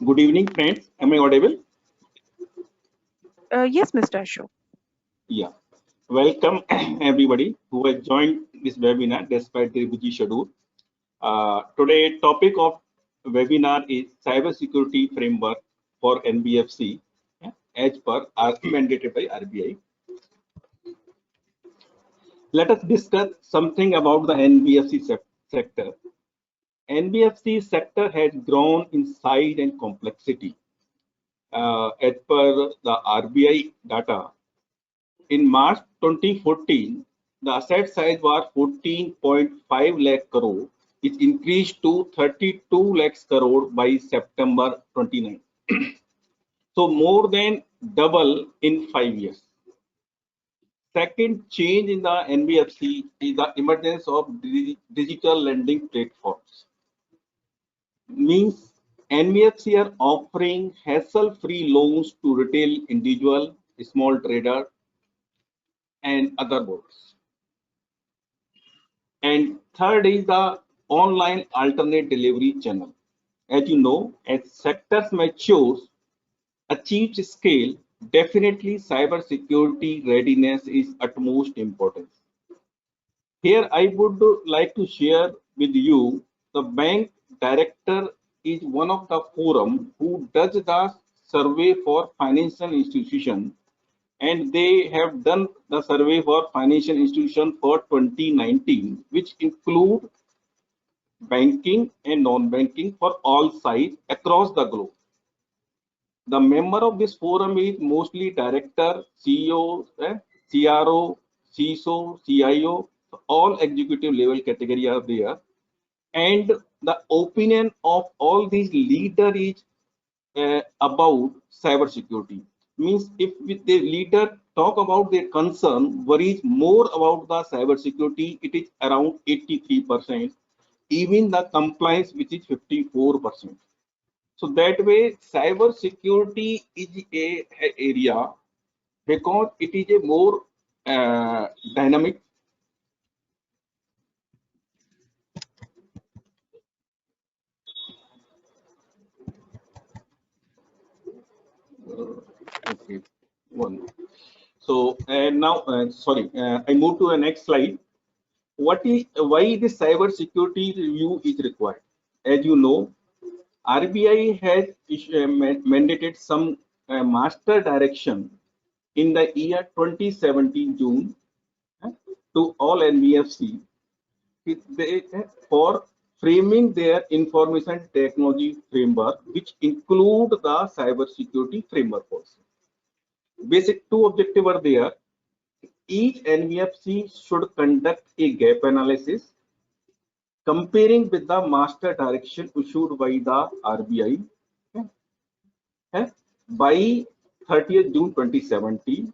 Good evening, friends. Am I audible? Yes, Mr. Ashok. Yeah. Welcome, everybody who has joined this webinar despite their busy schedule. Today, topic of webinar is cybersecurity framework for NBFC, as per mandated by RBI. Let us discuss something about the NBFC sector. NBFC sector has grown in size and complexity. As per the RBI data, in March 2014, the asset size was 14.5 lakh crore. It increased to 32 lakhs crore by September 29. So more than double in 5 years. Second change in the NBFC is the emergence of digital lending platforms. Means NBFC are offering hassle-free loans to retail individual, small trader, and other borrowers. And third is the online alternate delivery channel. As you know, as sectors matures, achieves scale, definitely cybersecurity readiness is utmost importance. Here I would like to share with you the bank director is one of the forum who does the survey for financial institution, and they have done the survey for financial institution for 2019, which include banking and non-banking for all sides across the globe. The member of this forum is mostly director, CEO, CRO, CISO, CIO, all executive level category are there. And the opinion of all these leaders is about cybersecurity. Means if the leader talk about their concern, worries more about the cybersecurity, it is around 83%. Even the compliance, which is 54%. So that way, cyber security is a area because it is a more dynamic. Okay, one. So now, sorry, I move to the next slide. What is why this cyber security review is required? As you know, RBI has mandated some master direction in the year 2017 June to all NBFC for framing their information technology framework, which include the cyber security framework also. Basic two objectives are there. Each NBFC should conduct a gap analysis comparing with the master direction issued by the RBI by 30th June 2017,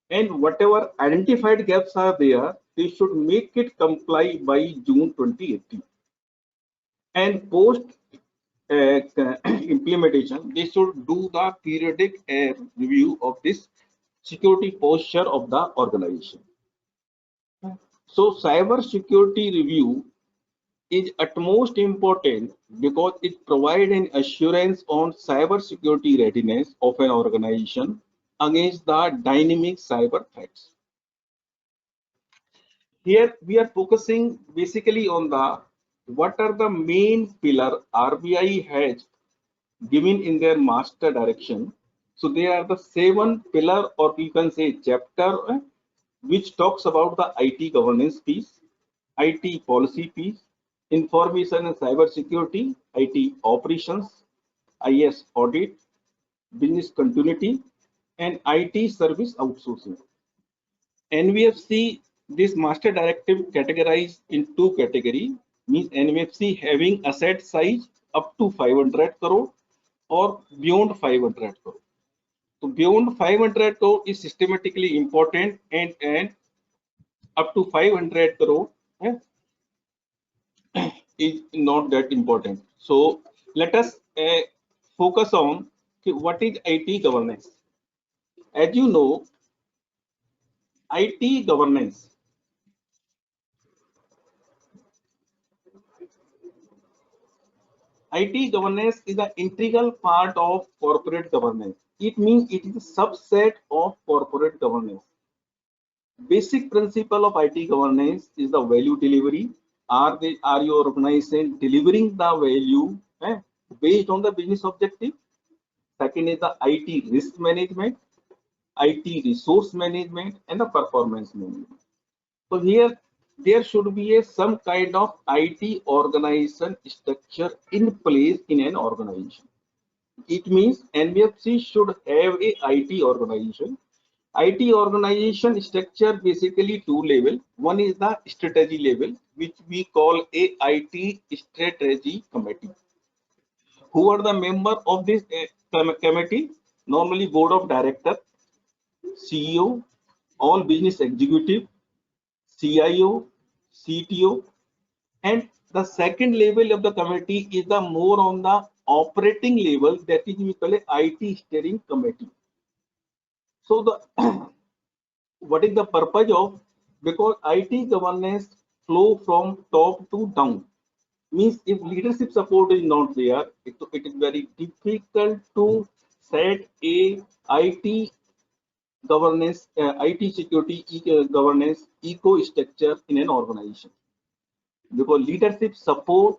and whatever identified gaps are there, they should make it comply by June 2018. And post implementation, they should do the periodic review of this security posture of the organization. So cyber security review is utmost important because it provides an assurance on cyber security readiness of an organization against the dynamic cyber threats. Here we are focusing basically on the what are the main pillar RBI has given in their master direction. So they are the 7 pillar, or you can say chapter, which talks about the IT governance piece, IT policy piece, information and cyber security, IT operations, IS audit, business continuity, and IT service outsourcing. NBFC, this master directive categorized in two categories, means NBFC having asset size up to 500 crore or beyond 500 crore. So beyond 500 crore is systematically important, and up to 500 crore is not that important. So let us focus on what is IT governance. As you know, IT governance IT governance is an integral part of corporate governance. It means it is a subset of corporate governance. Basic principle of IT governance is the value delivery. Are your organization delivering the value based on the business objective? Second is the IT risk management, IT resource management, and the performance management. So here there should be some kind of IT organization structure in place in an organization. It means NBFC should have a IT organization. IT organization structure basically two level. One is the strategy level, which we call a IT strategy committee. Who are the member of this committee? Normally board of director, CEO, all business executive, CIO, CTO, and the second level of the committee is the more on the operating level, that is we call a IT steering committee. So the what is the purpose of? Because IT governance flow from top to down. Means if leadership support is not there, it is very difficult to set a IT governance, IT security governance eco structure in an organization. Because leadership support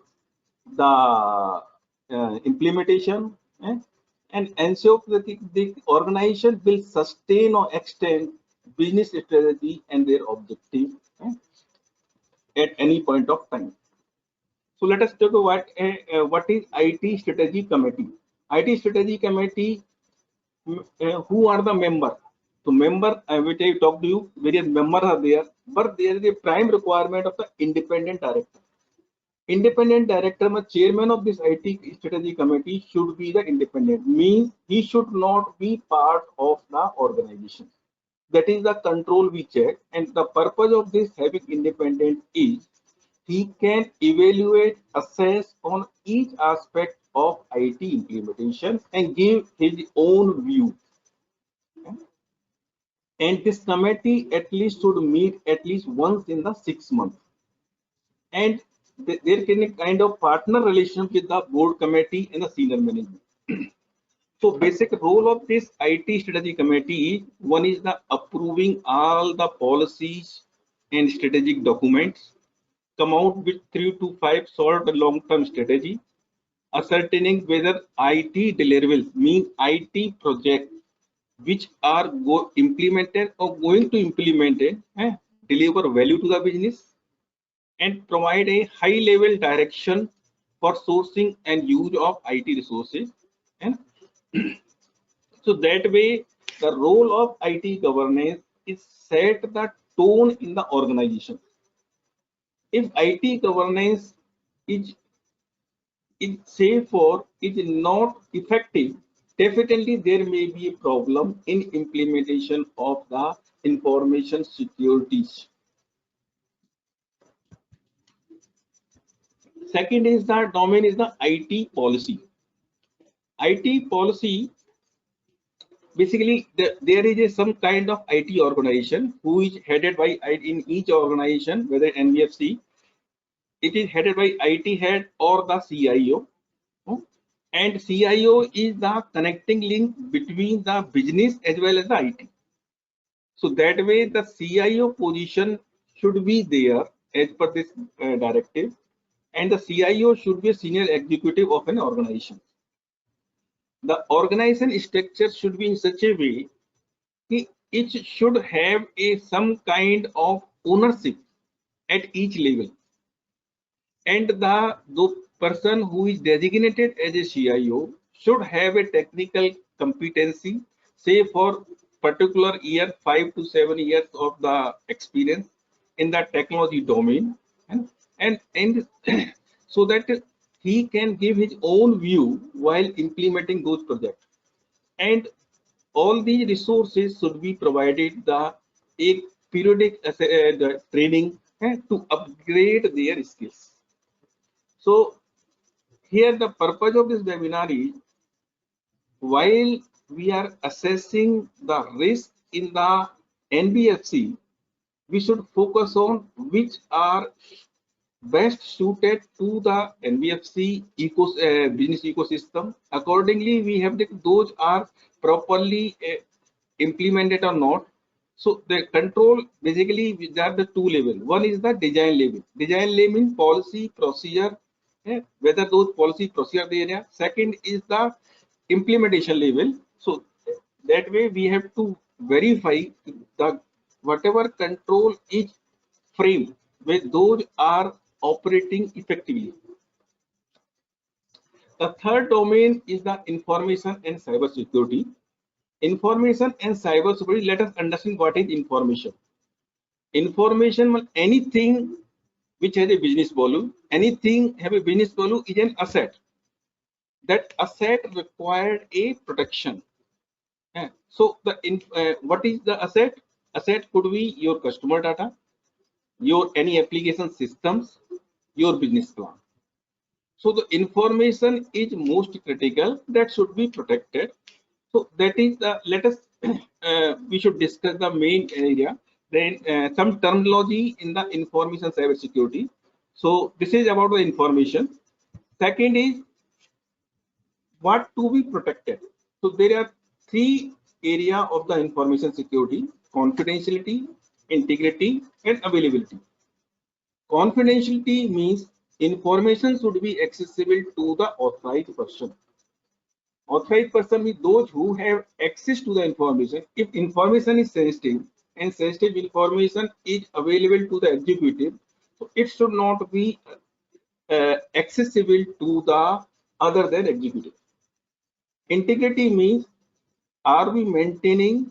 the implementation and ensure that the organization will sustain or extend business strategy and their objective at any point of time. So let us talk about what is IT strategy committee. IT strategy committee, who are the member? So member, which I talked to you, various members are there, but there is a prime requirement of the independent director. Independent director, chairman of this IT strategy committee should be the independent. Means he should not be part of the organization. That is the control we check, and the purpose of this having independent is he can evaluate, assess on each aspect of IT implementation and give his own view. And this committee at least should meet at least once in the 6 months. And there can be a kind of partner relationship with the board committee and the senior management. So basic role of this IT strategy committee is, one is the approving all the policies and strategic documents, come out with 3 to 5 short and long-term strategy, ascertaining whether IT deliverables means IT projects which are implemented or going to implemented deliver value to the business, and provide a high level direction for sourcing and use of IT resources. And so that way the role of IT governance is set the tone in the organization. If IT governance is safe or is not effective, definitely there may be a problem in implementation of the information securities. Second is the domain is the IT policy. IT policy, basically there is some kind of IT organization who is headed by, in each organization, whether NBFC, it is headed by IT head or the CIO. And CIO is the connecting link between the business as well as the IT. So that way the CIO position should be there as per this directive, and the CIO should be a senior executive of an organization. The organization structure should be in such a way that it should have some kind of ownership at each level, and the person who is designated as a CIO should have a technical competency, say for particular year, 5 to 7 years of the experience in the technology domain, and so that he can give his own view while implementing those projects. And all these resources should be provided the a periodic the training to upgrade their skills. So here the purpose of this webinar is, while we are assessing the risk in the NBFC, we should focus on which are best suited to the NBFC business ecosystem. Accordingly, we have those are properly implemented or not. So the control basically there are the two level. One is the design level. Design level means policy procedure, whether those policy procedure there. Are. Second is the implementation level. So that way we have to verify the whatever control is framed where those are operating effectively. The third domain is the information and cyber security. Information and cyber security, let us understand what is information. Information means anything which has a business value, anything have a business value is an asset. That asset required a protection. So what is the asset? Asset could be your customer data, your any application systems, your business plan. So the information is most critical that should be protected. So that is the let us we should discuss the main area. Then some terminology in the information cyber security. So this is about the information. Second is what to be protected. So there are three area of the information security: confidentiality, integrity, and availability. Confidentiality means information should be accessible to the authorized person. Authorized person means those who have access to the information. If information is sensitive and sensitive information is available to the executive, so it should not be accessible to the other than executive. Integrity means are we maintaining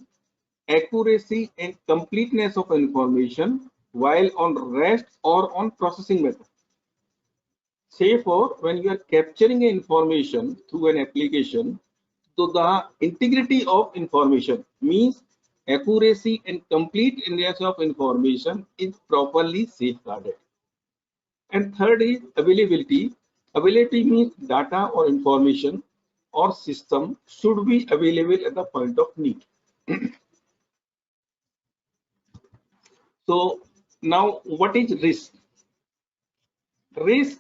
accuracy and completeness of information while on rest or on processing method. Say for when you are capturing information through an application, so the integrity of information means accuracy and completeness of information is properly safeguarded. And third is availability. Availability means data or information or system should be available at the point of need. So now what is risk? Risk,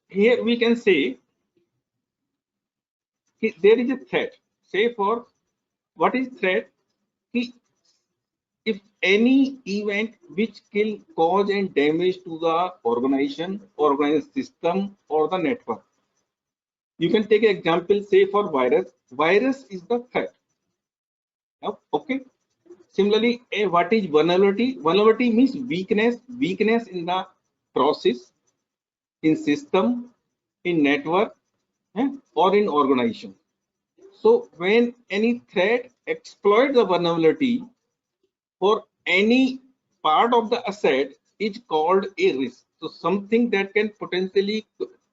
here we can say there is a threat. Say for what is threat? If any event which can cause and damage to the organization system or the network. You can take an example, say for virus. Virus is the threat. Okay. Similarly, what is vulnerability? Vulnerability means weakness in the process, in system, in network, or in organization. So when any threat exploits the vulnerability for any part of the asset is called a risk. So something that can potentially,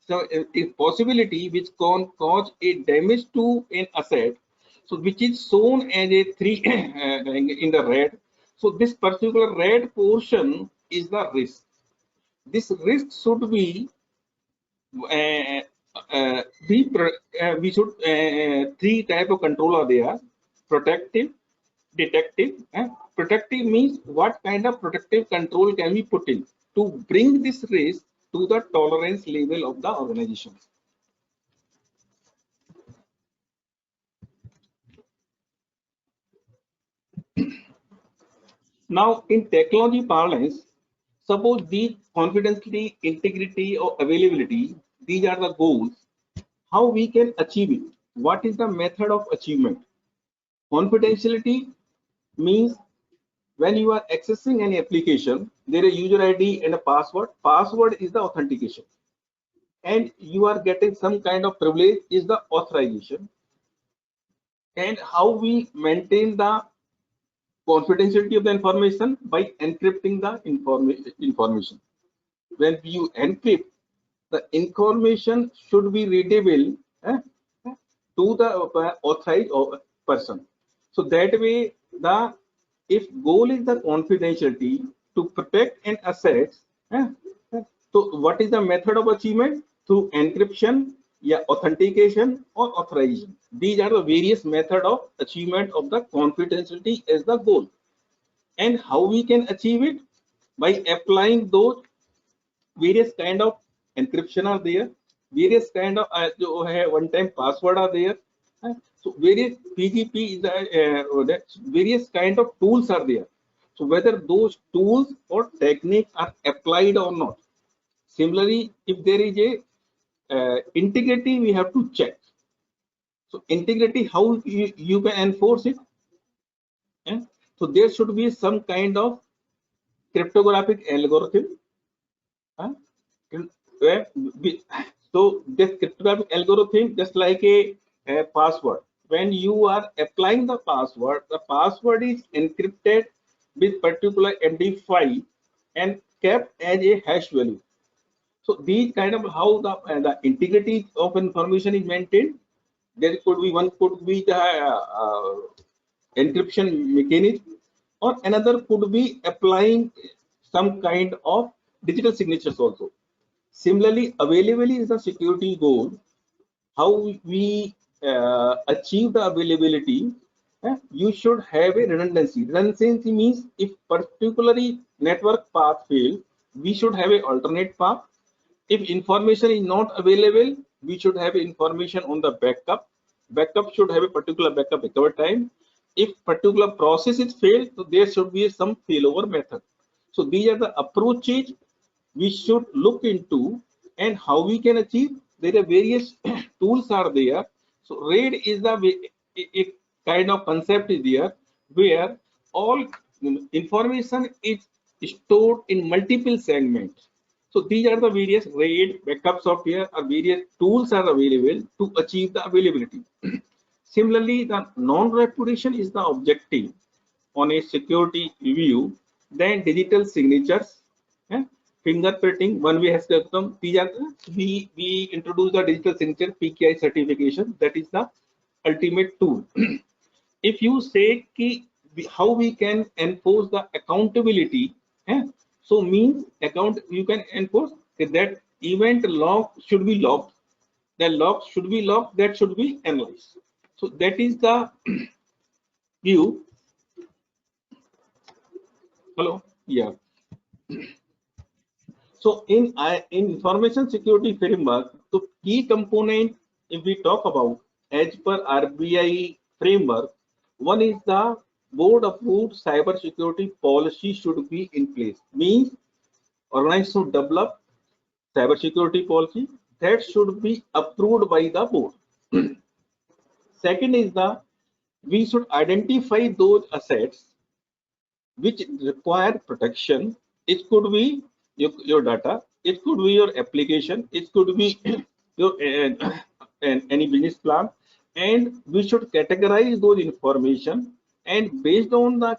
so a possibility which can cause a damage to an asset, so which is shown as a 3 in the red. So this particular red portion is the risk. This risk should be uh, we should three type of control are there: protective, detective. Protective means what kind of protective control can we put in to bring this risk to the tolerance level of the organization. Now, in technology parlance, suppose these confidentiality, integrity, or availability, these are the goals. How we can achieve it? What is the method of achievement? Confidentiality means when you are accessing any application, there is a user ID and a password. Password is the authentication. And you are getting some kind of privilege is the authorization. And how we maintain the confidentiality of the information by encrypting the information. When you encrypt, the information should be readable to the authorized person. So that way, the if goal is the confidentiality to protect an asset, eh, so what is the method of achievement? Through encryption, yeah, authentication or authorization. These are the various method of achievement of the confidentiality as the goal. And how we can achieve it? By applying those various kind of encryption are there, various kind of one time password are there. So various PGP is various kind of tools are there. So whether those tools or techniques are applied or not. Similarly, if there is a integrity, we have to check. So integrity, how you can enforce it. eh? So there should be some kind of cryptographic algorithm. uh, where so this cryptographic algorithm, just like a password. When you are applying the password is encrypted with particular MD5 and kept as a hash value. So these kind of how the integrity of information is maintained. There could be one could be the encryption mechanism, or another could be applying some kind of digital signatures also. Similarly, availability is the security goal. How we achieve the availability, you should have a redundancy. Redundancy means if particularly network path fails, we should have a alternate path. If information is not available, we should have information on the backup. Backup should have a particular backup recovery time. If particular process is failed, so there should be some failover method. So these are the approaches we should look into, and how we can achieve. There are various tools are there. So RAID is the a kind of concept is there where all information is stored in multiple segments. So these are the various RAID backup software or various tools are available to achieve the availability. Similarly, the non-repudiation is the objective on a security review. Then digital signatures, eh, fingerprinting. One way has come. We introduce the digital signature PKI certification. That is the ultimate tool. If you say how we can enforce the accountability, so means account you can enforce that event log should be logged, the log should be logged, that should be analyzed. So that is the view. Hello, yeah. So in information security framework, the key component if we talk about as per RBI framework, one is the board approved cyber security policy should be in place. Means organization should develop cyber security policy that should be approved by the board. Second is the we should identify those assets which require protection. It could be your data, it could be your application, it could be your any business plan, and we should categorize those information, and based on the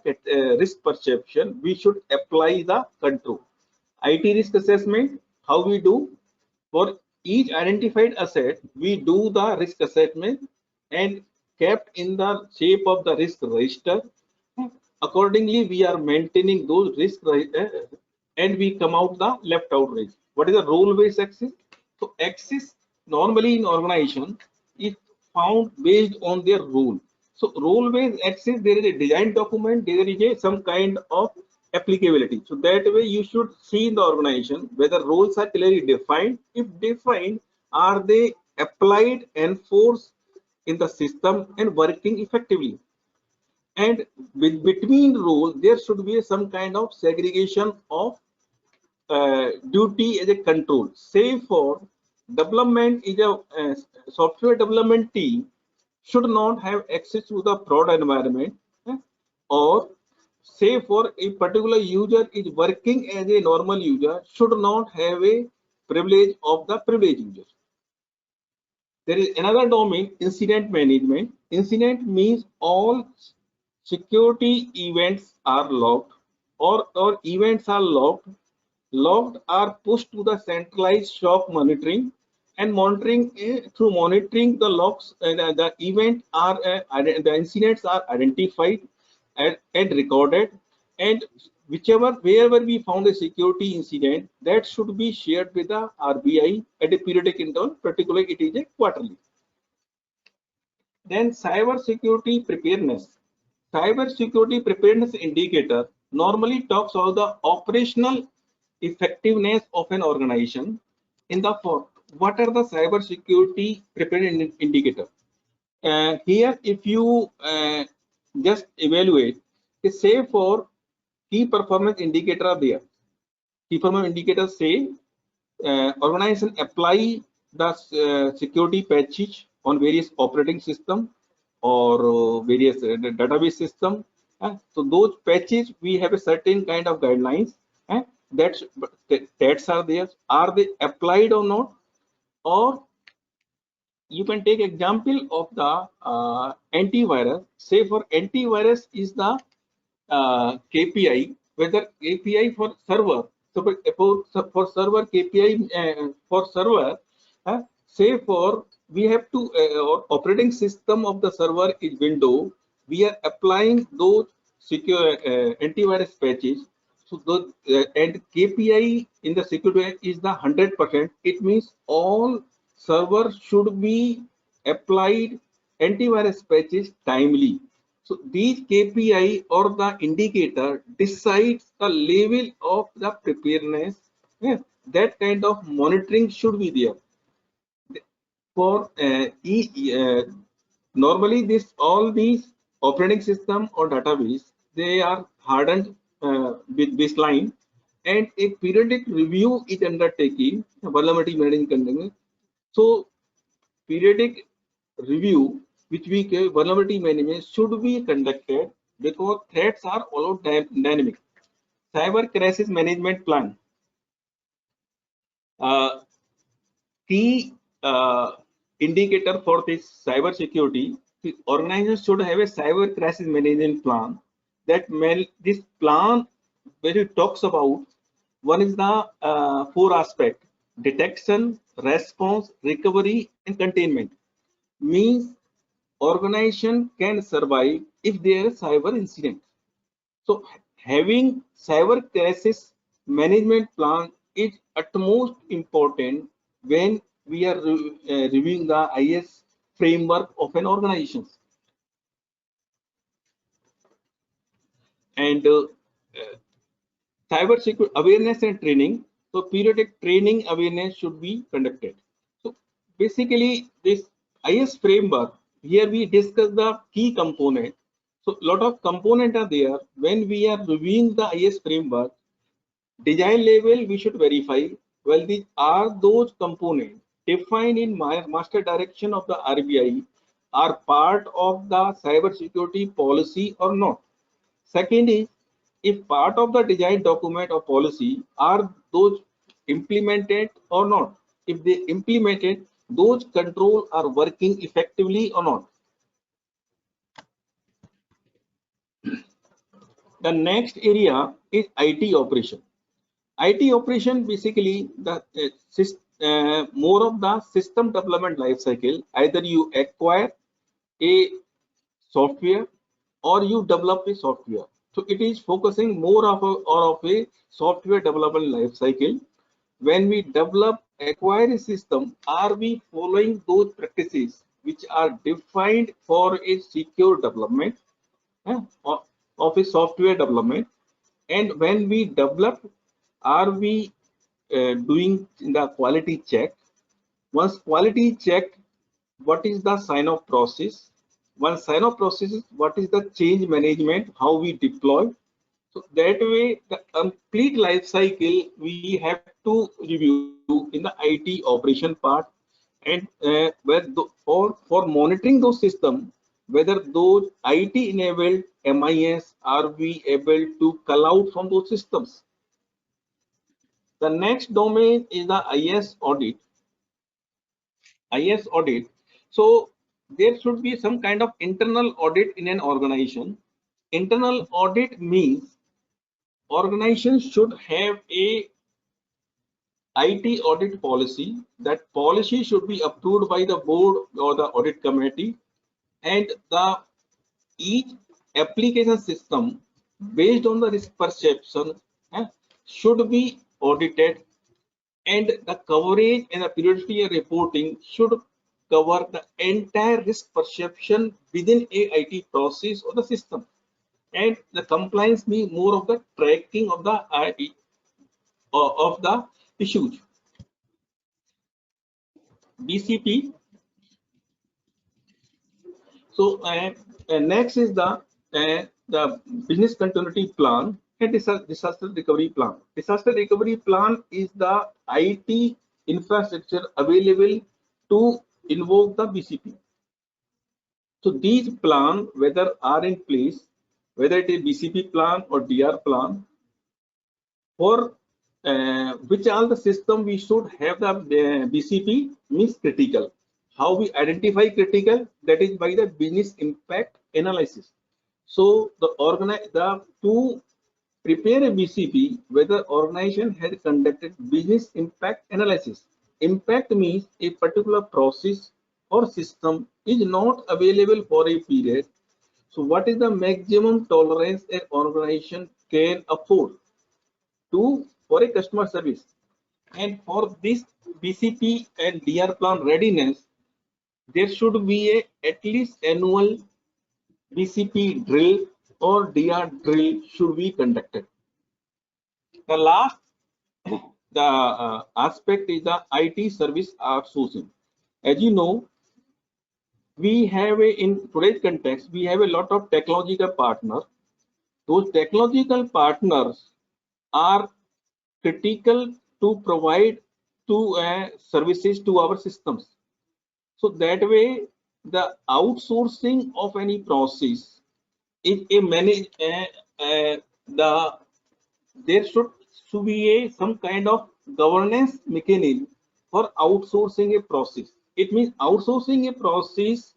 risk perception, we should apply the control. IT risk assessment, how we do for each identified asset, we do the risk assessment and kept in the shape of the risk register. Accordingly, we are maintaining those risks and we come out the left out range. What is the role-based access? So access normally in organization is found based on their role. So role-based access, there is a design document, there is some kind of applicability. So that way you should see in the organization whether roles are clearly defined. If defined, are they applied, enforced in the system and working effectively? And between roles, there should be some kind of segregation of duty as a control. Say for development is a software development team should not have access to the prod environment, or say for a particular user is working as a normal user should not have a privilege of the privileged user. There is another domain, incident management. Incident means all security events are logged, or events are logged are pushed to the centralized SOC monitoring, and monitoring through monitoring the logs, the event are the incidents are identified and recorded, and wherever we found a security incident, that should be shared with the RBI at a periodic interval, particularly it is a quarterly. Then cyber security preparedness. Cyber security preparedness indicator normally talks about the operational effectiveness of an organization in the form. What are the cyber security preparedness indicator? Here, if you just evaluate, say for key performance indicator are there. Key performance indicators say organization apply the security patches on various operating system or various database system. So those patches we have a certain kind of guidelines. That's That's are there. Are they applied or not? Or you can take example of the antivirus. Say for antivirus is the KPI, whether KPI for server. So for server KPI for server, say for we have to operating system of the server is Windows. We are applying those secure antivirus patches. So those and KPI in the security is the 100%. It means all server should be applied antivirus patches timely. So these KPI or the indicator decides the level of the preparedness. Yeah, that kind of monitoring should be there. For normally this all these operating system or database, they are hardened with baseline, and a periodic review is undertaking vulnerability management continuing. So periodic review, which we call vulnerability management, should be conducted because threats are all dynamic. Cyber crisis management plan. Uh, Key indicator for this cyber security, the organization should have a cyber crisis management plan. This plan where it talks about, one is the four aspect: detection, response, recovery, and containment. Means organization can survive if there is cyber incident. So having cyber crisis management plan is utmost important when we are reviewing the IS framework of an organization. And cyber security awareness and training. So periodic training awareness should be conducted. So basically this IS framework, here we discuss the key component. So lot of components are there. When we are reviewing the IS framework, design level we should verify, well, these are those components defined in my master direction of the RBI are part of the cyber security policy or not. Second is, if part of the design document or policy, are those implemented or not? If they implemented, those controls are working effectively or not. The next area is IT operation. IT operation basically the more of the system development life cycle. Either you acquire a software or you develop a software. So it is focusing more of a software development life cycle. When we develop, acquire a system, are we following those practices which are defined for a secure development eh, of of a software development? And when we develop, are we doing the quality check? Once quality checked, what is the sign off process? Once sign off process is, what is the change management, how we deploy? So that way, the complete life cycle we have to review in the IT operation part, and for monitoring those systems, whether those IT enabled MIS, are we able to call out from those systems? The next domain is the IS audit. IS audit. So there should be some kind of internal audit in an organization. Internal audit means organization should have a IT audit policy. That policy should be approved by the board or the audit committee, and the each application system based on the risk perception eh, should be audited, and the coverage and the periodicity reporting should cover the entire risk perception within a IT process or the system. And the compliance means more of the tracking of the of the issues. BCP. So next is the business continuity plan and disaster recovery plan. Disaster recovery plan is the IT infrastructure available to invoke the BCP. So these plans, whether are in place, whether it is BCP plan or DR plan, for which all the system we should have the BCP means critical. How we identify critical? That is by the business impact analysis. So the to prepare a BCP, whether organization has conducted business impact analysis. Impact means a particular process or system is not available for a period. So what is the maximum tolerance an organization can afford to for a customer service? And for this BCP and DR plan readiness, there should be a at least annual BCP drill or DR drill should be conducted. The last aspect is the IT service outsourcing. As you know, we have in today's context, we have a lot of technological partners. Those technological partners are critical to provide services to our systems. So that way, the outsourcing of any process, if a manage the there should be some kind of governance mechanism for outsourcing a process. It means outsourcing a process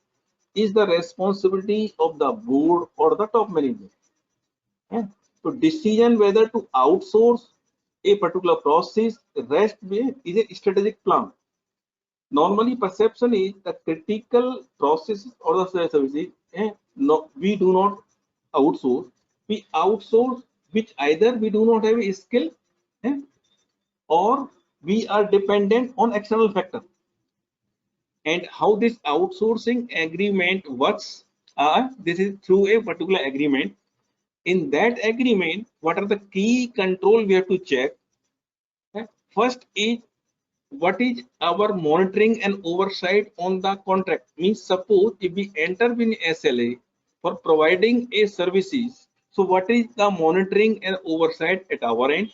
is the responsibility of the board or the top management. Yeah. So decision whether to outsource a particular process rest is a strategic plan. Normally perception is the critical processes or the services, no, we do not outsource. We outsource which either we do not have a skill, eh, or we are dependent on external factor. And how this outsourcing agreement works, this is through a particular agreement. In that agreement, what are the key control we have to check? First is what is our monitoring and oversight on the contract. Means suppose if we enter in SLA for providing a services, so what is the monitoring and oversight at our end,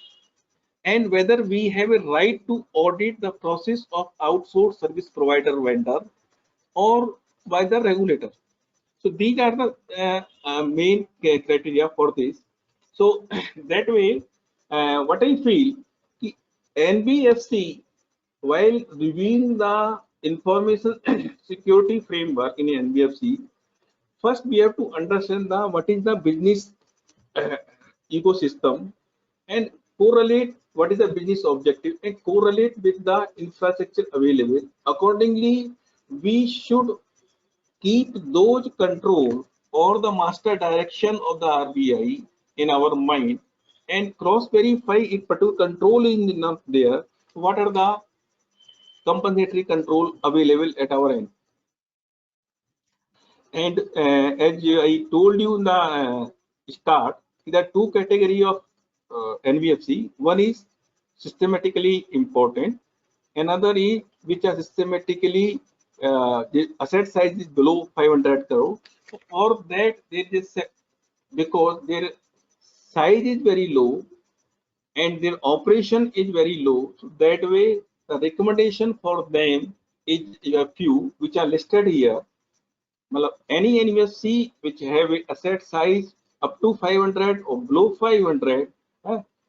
and whether we have a right to audit the process of outsourced service provider vendor or by the regulator. So these are the main criteria for this. So that way, what I feel, NBFC, while reviewing the information security framework in NBFC, first we have to understand the what is the business uh, ecosystem and correlate what is the business objective and correlate with the infrastructure available. Accordingly, we should keep those control or the master direction of the RBI in our mind and cross verify if particular control is not there. What are the compensatory control available at our end? And as I told you in the start, there are two categories of NBFC. One is systematically important. Another is which are systematically the asset size is below 500 crore. So for that, there is because their size is very low and their operation is very low. So that way, the recommendation for them is a few which are listed here. Any NBFC which have a asset size up to 500 or below 500,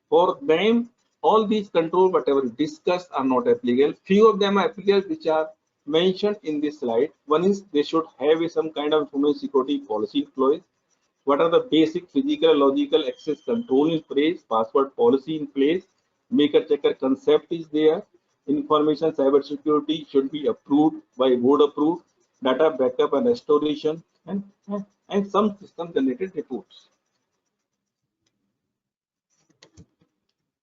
for them all these control whatever discussed are not applicable. Few of them are applicable which are mentioned in this slide. One is they should have some kind of information security policy in place. What are the basic physical logical access control in place, password policy in place, maker checker concept is there, information cyber security should be approved by board approved, data backup and restoration, and some system generated reports.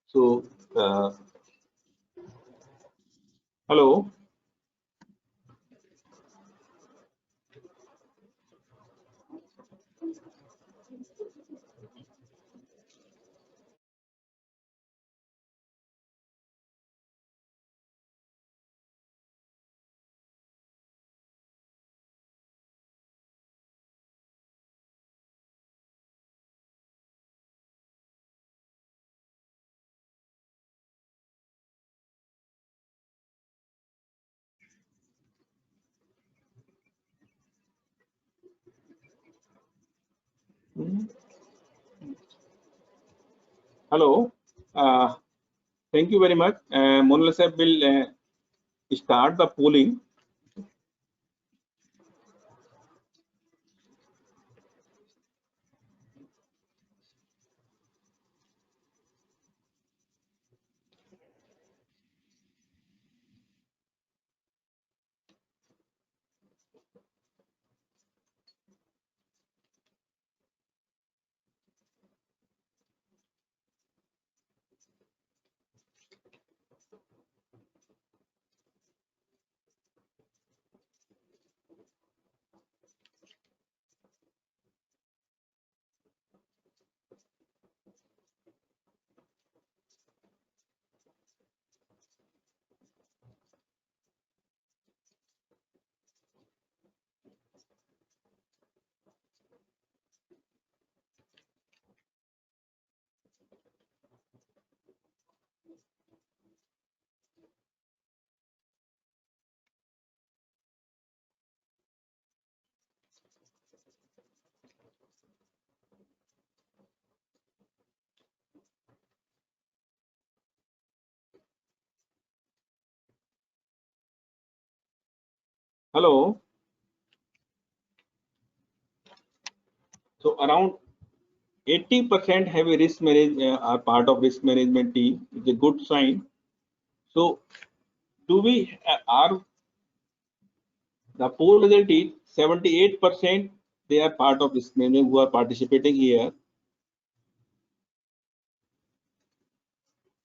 So hello. Hmm. Hello. Uh, Thank you very much. Monal sir will start the polling. Hello. So around 80% have a risk manage are part of risk management team. It's a good sign. So do we are the poll result is 78% they are part of risk management who are participating here,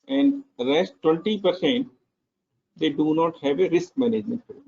and rest 20% they do not have a risk management program.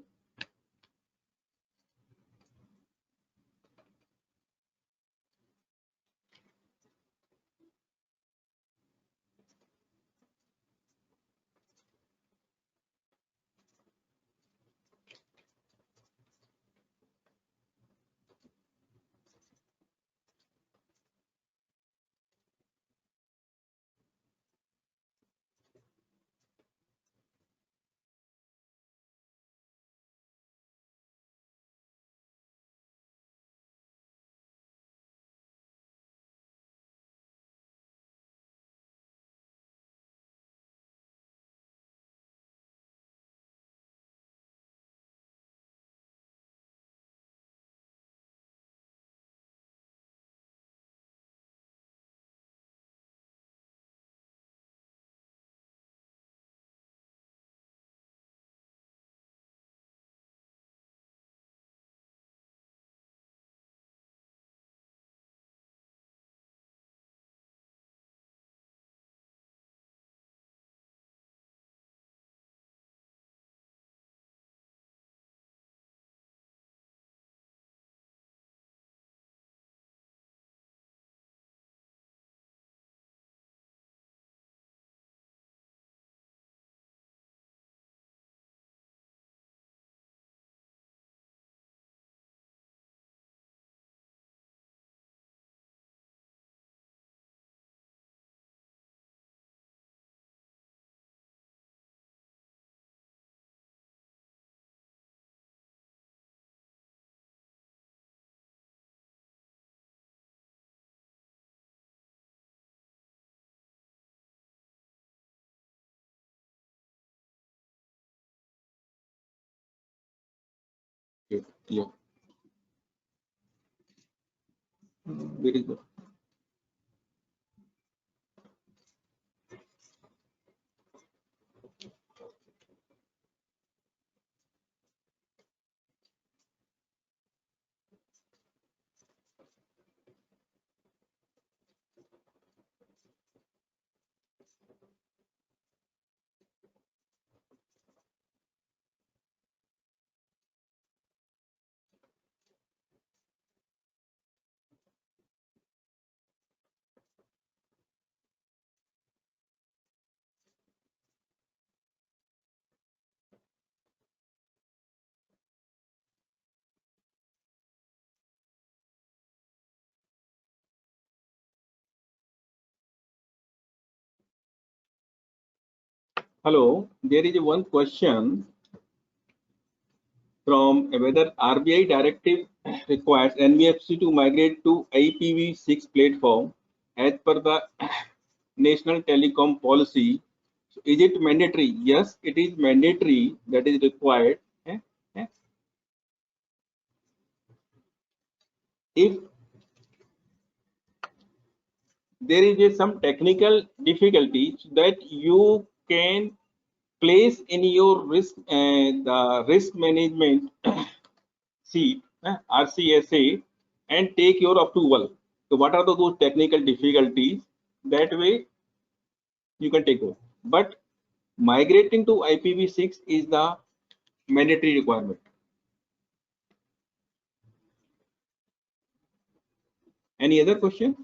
Okay, yeah, very good. Hello, there is one question from whether RBI directive requires NBFC to migrate to IPv6 platform as per the National Telecom Policy. So is it mandatory? Yes, it is mandatory. That is required. Eh, eh. If there is some technical difficulties that you can place in your risk the risk management sheet, RCSA, and take your approval. So what are those technical difficulties? That way you can take over. But migrating to IPv6 is the mandatory requirement. Any other question?